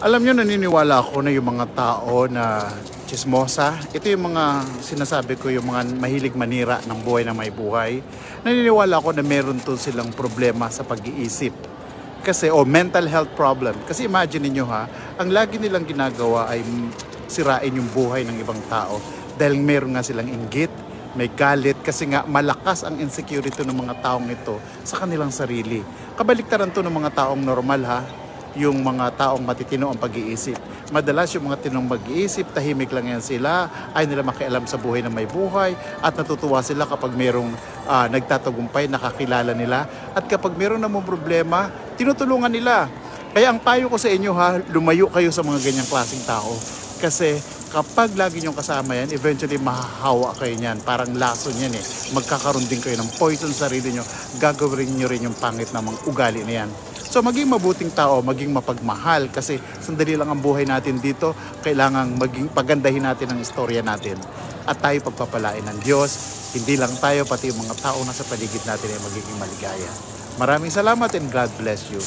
Alam nyo, naniniwala ako na yung mga tao na chismosa, ito yung mga sinasabi ko, yung mga mahilig manira ng buhay na may buhay. Naniniwala ako na meron to silang problema sa pag-iisip. Kasi, mental health problem. Kasi imagine niyo ha, ang lagi nilang ginagawa ay sirain yung buhay ng ibang tao. Dahil meron nga silang inggit, may galit, kasi nga malakas ang insecurity ng mga taong ito sa kanilang sarili. Kabaliktaran to ng mga taong normal ha, yung mga taong matitino ang pag-iisip. Madalas yung mga tinong mag-iisip, tahimik lang yan sila, ay nila makialam sa buhay na may buhay, at natutuwa sila kapag merong nagtatagumpay, nakakilala nila. At kapag meron namang problema, tinutulungan nila. Kaya ang payo ko sa inyo ha, lumayo kayo sa mga ganyang klaseng tao. Kasi kapag lagi niyong kasama yan, eventually mahahawa kayo niyan. Parang lason yan eh. Magkakaroon din kayo ng poison sa sarili niyo. Gagawin niyo rin yung pangit na mga ugali na yan. So maging mabuting tao, maging mapagmahal kasi sandali lang ang buhay natin dito. Kailangang maging pagandahin natin ang istorya natin. At tayo pagpapalain ng Diyos, hindi lang tayo, pati yung mga tao na sa paligid natin ay magiging maligaya. Maraming salamat and God bless you.